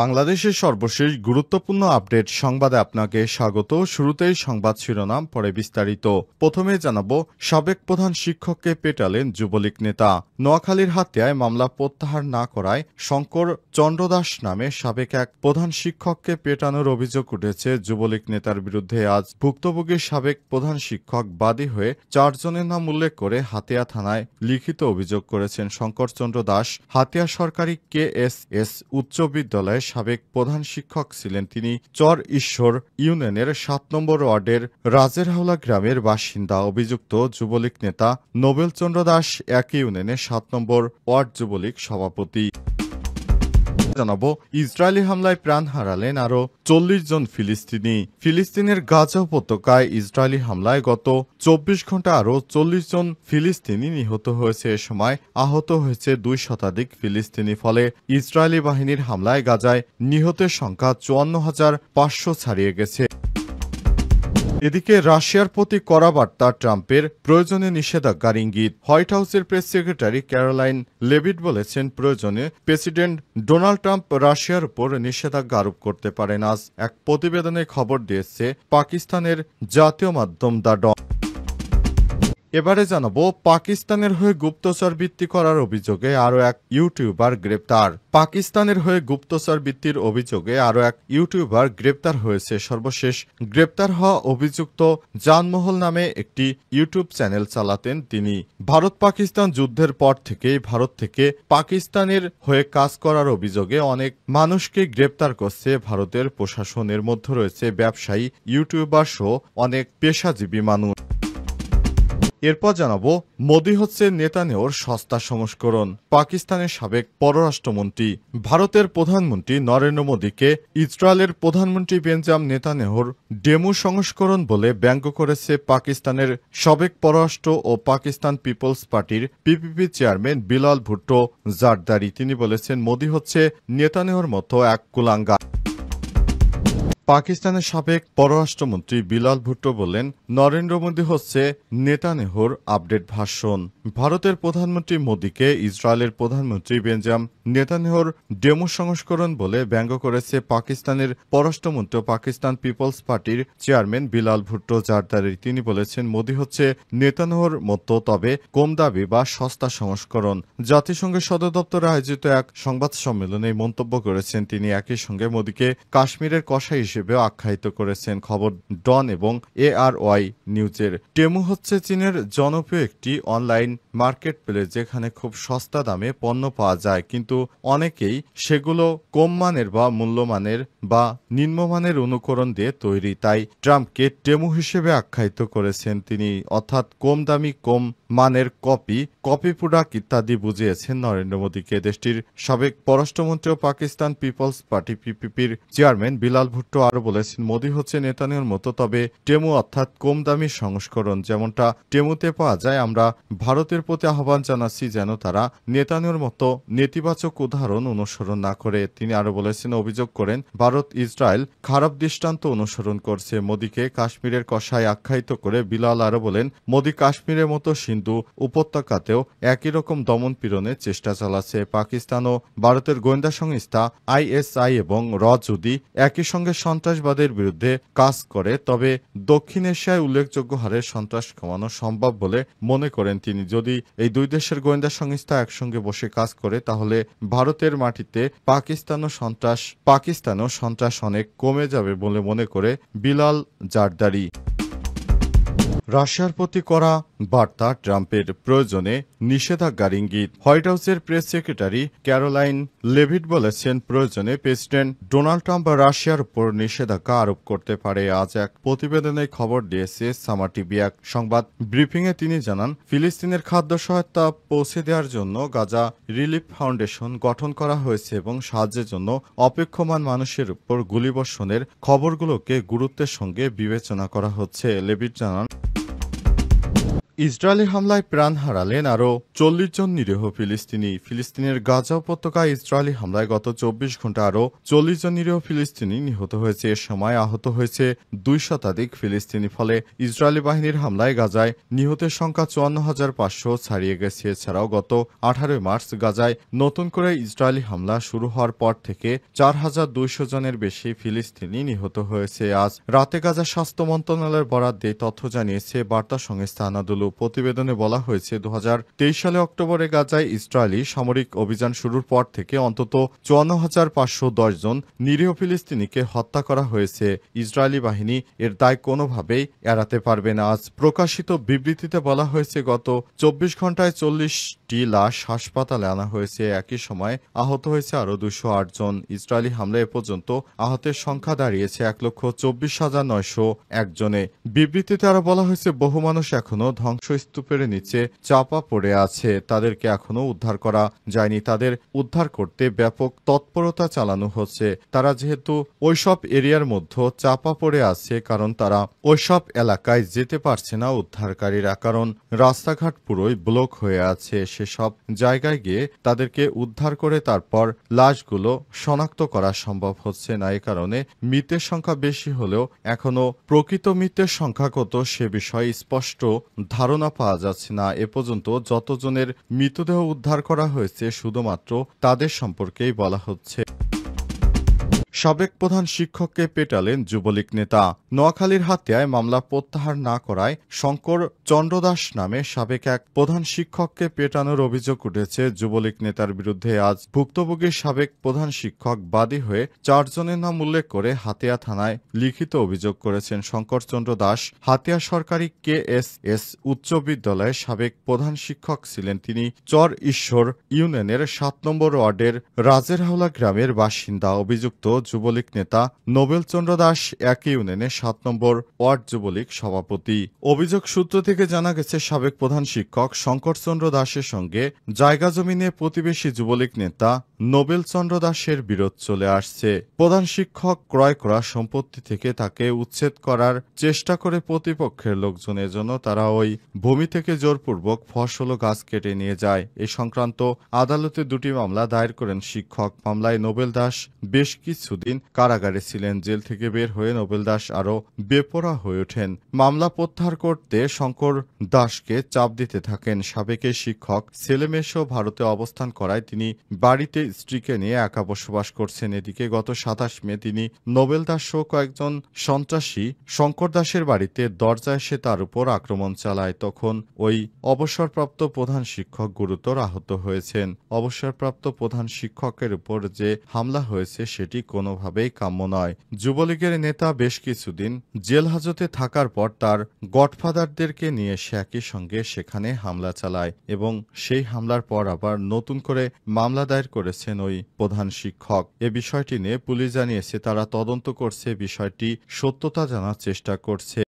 বাংলাদেশের সর্বশেষ গুরুত্বপূর্ণ আপডেট সংবাদে আপনাকে স্বাগত। শুরুতেই সংবাদ শিরোনাম, পরে বিস্তারিত। প্রথমে জানাবো, সাবেক প্রধান শিক্ষককে পেটালেন যুবলীগ নেতা। নোয়াখালীর হাতিয়ায় মামলা প্রত্যাহার না করায় শঙ্কর চন্দ্রদাস নামে সাবেক এক প্রধান শিক্ষককে পেটানোর অভিযোগ উঠেছে যুবলীগ নেতার বিরুদ্ধে। আজ ভুক্তভোগী সাবেক প্রধান শিক্ষক বাদী হয়ে 4 জনের নাম উল্লেখ করে হাতিয়া থানায় লিখিত অভিযোগ করেছেন। শঙ্কর চন্দ্র দাস হাতিয়া সরকারি KSS উচ্চ বিদ্যালয়ের সাবেক প্রধান শিক্ষক ছিলেন। তিনি চর ঈশ্বর ইউনিয়নের 7 নম্বর ওয়ার্ডের রাজেরহাওলা গ্রামের বাসিন্দা। অভিযুক্ত যুবলীগ নেতা নোবেল চন্দ্র দাস একই ইউনিয়নের 7 নম্বর ওয়ার্ড যুবলীগ সভাপতি। জানাবো, ইসরায়েলি হামলায় প্রাণ হারালেন আরও 40 জন ফিলিস্তিনি। ফিলিস্তিনের গাজা উপত্যকায় ইসরায়েলি হামলায় গত 24 ঘন্টা আরও 40 জন ফিলিস্তিনি নিহত হয়েছে। এ সময় আহত হয়েছে 2 শতাধিক ফিলিস্তিনি। ফলে ইসরায়েলি বাহিনীর হামলায় গাজায় নিহতের সংখ্যা 54,500 ছাড়িয়ে গেছে। এদিকে রাশিয়ার প্রতি কড়া বার্তা ট্রাম্পের, প্রয়োজনে নিষেধাজ্ঞার ইঙ্গিত। হোয়াইট হাউসের প্রেস সেক্রেটারি ক্যারোলাইন লেভিট বলেছেন, প্রয়োজনে প্রেসিডেন্ট ডোনাল্ড ট্রাম্প রাশিয়ার উপর নিষেধাজ্ঞা আরোপ করতে পারেন। আজ এক প্রতিবেদনে খবর দিয়েছে পাকিস্তানের জাতীয় মাধ্যম দ্য ডন। এবারে জানাবো, পাকিস্তানের হয়ে গুপ্তচর বৃত্তি করার অভিযোগে আরও এক ইউটিউবার গ্রেপ্তার। পাকিস্তানের হয়ে গুপ্তচর বৃত্তির অভিযোগে আরও এক ইউটিউবার গ্রেপ্তার হয়েছে। সর্বশেষ গ্রেপ্তার হওয়া অভিযুক্ত জানমহল নামে একটি ইউটিউব চ্যানেল চালাতেন তিনি। ভারত পাকিস্তান যুদ্ধের পর থেকেই ভারত থেকে পাকিস্তানের হয়ে কাজ করার অভিযোগে অনেক মানুষকে গ্রেপ্তার করছে ভারতের প্রশাসন। এর মধ্যে রয়েছে ব্যবসায়ী, ইউটিউবার সহ অনেক পেশাজীবী মানুষ। এরপর জানাবো, মোদি হচ্ছে নেতানিয়াহুর সস্তা সংস্করণ। পাকিস্তানের সাবেক পররাষ্ট্রমন্ত্রী ভারতের প্রধানমন্ত্রী নরেন্দ্র মোদীকে ইসরায়েলের প্রধানমন্ত্রী বেঞ্জামিন নেতানিয়াহুর ডেমো সংস্করণ বলে ব্যঙ্গ করেছে পাকিস্তানের সাবেক পররাষ্ট্র ও পাকিস্তান পিপলস পার্টির PPP চেয়ারম্যান বিলাল ভুট্টো জারদারি। তিনি বলেছেন, মোদি হচ্ছে নেতানিয়াহুর মতো এক কুলাঙ্গার। পাকিস্তানের সাবেক পররাষ্ট্রমন্ত্রী বিলাল ভুট্টো বললেন, নরেন্দ্র মোদী হচ্ছে নেতানিয়াহুর আপডেট ভার্সন। ভারতের প্রধানমন্ত্রী মোদীকে ইসরায়েলের প্রধানমন্ত্রী বেঞ্জামিন নেতানিয়াহুর ডেমো সংস্করণ বলে ব্যঙ্গ করেছে পাকিস্তানের পররাষ্ট্রমন্ত্রী ও পাকিস্তান পিপলস পার্টির চেয়ারম্যান বিলাল ভুট্টো জারদারি। তিনি বলেছেন, মোদী হচ্ছে নেতানিয়াহুর মতো, তবে কম দাবি বা সস্তা সংস্করণ। জাতিসংঘের সদর দপ্তরে আয়োজিত এক সংবাদ সম্মেলনে মন্তব্য করেছেন তিনি। একই সঙ্গে মোদীকে কাশ্মীরের কসাই হিসেবেও আখ্যায়িত করেছেন। খবর ডন এবং ARY নিউজের। টেমু হচ্ছে চীনের জনপ্রিয় একটি অনলাইন মার্কেট প্লেস, যেখানে খুব সস্তা দামে পণ্য পাওয়া যায়, কিন্তু অনেকেই সেগুলো কম মানের বা মূল্যমানের বা নিম্নমানের অনুকরণ দিয়ে তৈরি। তাই ট্রাম্পকে টেমু হিসেবে আখ্যায়িত করেছেন তিনি, অর্থাৎ কম দামি, কম মানের কপি প্রোডাক্ট ইত্যাদি বুঝিয়েছেন নরেন্দ্র মোদীকে। দেশটির সাবেক পররাষ্ট্রমন্ত্রী ও পাকিস্তান পিপলস পার্টি PPPর চেয়ারম্যান বিলাল ভুট্টো আরও বলেছেন, মোদী হচ্ছে নেতানিয়াহুর মতো, তবে টেমু অর্থাৎ কম দামি সংস্করণ যেমনটা টেমুতে পাওয়া যায়। আমরা ভারতের প্রতি আহ্বান জানাচ্ছি যেন তারা নেতানিয়াহুর মতো নেতিবাচক উদাহরণ অনুসরণ না করে। তিনি আরও বলেছেন, অভিযোগ করেন, ভারত ইসরায়েল খারাপ দৃষ্টান্ত অনুসরণ করছে। মোদীকে কাশ্মীরের কসাই আখ্যায়িত করে বিলাল আরও বলেন, মোদী কাশ্মীরের মতো সিন্ধু উপত্যকাতেও একই রকম দমন পীড়নের চেষ্টা চালাচ্ছে। পাকিস্তান ও ভারতের গোয়েন্দা সংস্থা ISI এবং র যদি একই সঙ্গে সন্ত্রাসবাদের বিরুদ্ধে কাজ করে, তবে দক্ষিণ এশিয়ায় উল্লেখযোগ্য হারে সন্ত্রাস কমানো সম্ভব বলে মনে করেন তিনি। যদি এই দুই দেশের গোয়েন্দা সংস্থা একসঙ্গে বসে কাজ করে, তাহলে ভারতের মাটিতে পাকিস্তানেও সন্ত্রাস অনেক কমে যাবে বলে মনে করে বিলাল জারদারি। রাশিয়ার প্রতি কড়া বার্তা ট্রাম্পের, প্রয়োজনে নিষেধাজ্ঞার ইঙ্গিত। হোয়াইট হাউসের প্রেস সেক্রেটারি ক্যারোলাইন লেভিট বলেছেন, প্রয়োজনে প্রেসিডেন্ট ডোনাল্ড ট্রাম্প রাশিয়ার উপর নিষেধাজ্ঞা আরোপ করতে পারে। আজ এক প্রতিবেদনে খবর দিয়েছে সামা টিভি। এক সংবাদ ব্রিফিংয়ে তিনি জানান, ফিলিস্তিনের খাদ্য সহায়তা পৌঁছে দেওয়ার জন্য গাজা রিলিফ ফাউন্ডেশন গঠন করা হয়েছে এবং সাহায্যের জন্য অপেক্ষমান মানুষের উপর গুলিবর্ষণের খবরগুলোকে গুরুত্বের সঙ্গে বিবেচনা করা হচ্ছে। লেভিট জানান, ইসরায়েলি হামলায় প্রাণ হারালেন আরও ৪০ জন নিরীহ ফিলিস্তিনি। ফিলিস্তিনের গাজা উপত্যকায় ইসরায়েলি হামলায় গত ২৪ ঘন্টা আরও ৪০ জন নিরীহ ফিলিস্তিনি নিহত হয়েছে। এ সময় আহত হয়েছে ২ শতাধিক ফিলিস্তিনি। ফলে ইসরায়েলি বাহিনীর হামলায় গাজায় নিহতের সংখ্যা ৫৪,৫০০ ছাড়িয়ে গেছে। এছাড়াও গত ১৮ মার্চ গাজায় নতুন করে ইসরায়েলি হামলা শুরু হওয়ার পর থেকে ৪,২০০ জনের বেশি ফিলিস্তিনি নিহত হয়েছে। আজ রাতে গাজা স্বাস্থ্য মন্ত্রণালয়ের বরাত দিয়ে তথ্য জানিয়েছে বার্তা সংস্থা আনাদোলু। প্রতিবেদনে বলা হয়েছে ২০২৩ সালে অক্টোবরে গাজায় ইসরায়েলি সামরিক অভিযান শুরুর পর থেকে অন্তত ৫৪,৫১০ জন নিরীহ ফিলিস্তিনিকে হত্যা করা হয়েছে। ইসরায়েলি বাহিনী এর দায় কোনোভাবেই এড়াতে পারবে না। আজ প্রকাশিত বিবৃতিতে বলা হয়েছে গত ২৪ ঘন্টায় ৪০টি লাশ হাসপাতালে আনা হয়েছে। একই সময় আহত হয়েছে আরও ২০৮ জন। ইসরায়েলি হামলায় এ পর্যন্ত আহতের সংখ্যা দাঁড়িয়েছে ১,২৪,৯০১ জনে। বিবৃতিতে আরও বলা হয়েছে বহু মানুষ এখনও ধ্বংসস্তূপের নিচে চাপা পড়ে আছে। তাদেরকে এখনও উদ্ধার করা যায়নি। তাদের উদ্ধার করতে ব্যাপক তৎপরতা চালানো হচ্ছে। তারা যেহেতু ওইসব এরিয়ার মধ্যে চাপা পড়ে আছে, কারণ তারা ওইসব এলাকায় যেতে পারছে না উদ্ধারকারীরা, কারণ রাস্তাঘাট পুরোই ব্লক হয়ে আছে। সেসব জায়গায় গিয়ে তাদেরকে উদ্ধার করে তারপর লাশগুলো শনাক্ত করা সম্ভব হচ্ছে না। এ কারণে মৃতের সংখ্যা বেশি হলেও এখনও প্রকৃত মৃতের সংখ্যা কত সে বিষয়ে স্পষ্ট ধারণা পাওয়া যাচ্ছে না। এ পর্যন্ত যতজনের মৃতদেহ উদ্ধার করা হয়েছে শুধুমাত্র তাদের সম্পর্কেই বলা হচ্ছে। সাবেক প্রধান শিক্ষককে পেটালেন যুবলীগ নেতা। নোয়াখালীর হাতিয়ায় মামলা প্রত্যাহার না করায় শঙ্কর চন্দ্র দাস নামে সাবেক এক প্রধান শিক্ষককে পেটানোর অভিযোগ উঠেছে যুবলীগ নেতার বিরুদ্ধে। আজ ভুক্তভোগী সাবেক প্রধান শিক্ষক বাদী হয়ে ৪ জনের নাম উল্লেখ করে হাতিয়া থানায় লিখিত অভিযোগ করেছেন। শঙ্কর চন্দ্র দাস হাতিয়া সরকারি KSS উচ্চ বিদ্যালয়ের সাবেক প্রধান শিক্ষক ছিলেন। তিনি চর ঈশ্বর ইউনিয়নের ৭ নম্বর ওয়ার্ডের রাজেরহাওলা গ্রামের বাসিন্দা। অভিযুক্ত যুবলীগ নেতা নোবেল চন্দ্র দাস একই ইউনিয়নের ৭ নম্বর ওয়ার্ড যুবলীগ সভাপতি। অভিযোগ সূত্র থেকে জানা গেছে সাবেক প্রধান শিক্ষক শঙ্কর চন্দ্র দাসের সঙ্গে জায়গা জমি নিয়ে প্রতিবেশী যুবলীগ নেতা নোবেল চন্দ্র দাসের বিরোধ চলে আসছে। প্রধান শিক্ষক ক্রয় করা সম্পত্তি থেকে তাকে উচ্ছেদ করার চেষ্টা করে প্রতিপক্ষের লোকজন। এজন্য তারা ওই ভূমি থেকে জোরপূর্বক ফসল ও গাছ কেটে নিয়ে যায়। এ সংক্রান্ত আদালতে ২টি মামলা দায়ের করেন শিক্ষক। মামলায় নোবেল দাস বেশ কিছুদিন কারাগারে ছিলেন। জেল থেকে বের হয়ে নোবেল দাস আরও বেপরোয়া হয়ে ওঠেন। মামলা প্রত্যাহার করতে শঙ্কর দাসকে চাপ দিতে থাকেন। সাবেক এই শিক্ষক ছেলেমেয়েসহ ভারতে অবস্থান করায় তিনি বাড়িতে স্ত্রীকে নিয়ে একা বসবাস করছেন। এদিকে গত ২৭ মে তিনি নোবেল দাস সহ কয়েকজন সন্ত্রাসী শঙ্কর দাসের বাড়িতে দরজায় এসে তার উপর আক্রমণ চালায়। তখন ওই অবসরপ্রাপ্ত প্রধান শিক্ষক গুরুতর আহত হয়েছেন। অবসরপ্রাপ্ত প্রধান শিক্ষকের উপর যে হামলা হয়েছে সেটি কোনোভাবেই কাম্য নয়। যুবলীগের নেতা বেশ কিছুদিন জেল হাজতে থাকার পর তার গডফাদারদেরকে নিয়ে সে একই সঙ্গে সেখানে হামলা চালায় এবং সেই হামলার পর আবার নতুন করে মামলা দায়ের করেছেন ওই প্রধান শিক্ষক। এ বিষয়টি নিয়ে পুলিশ জানিয়েছে তারা তদন্ত করছে, বিষয়টি সত্যতা জানার চেষ্টা করছে।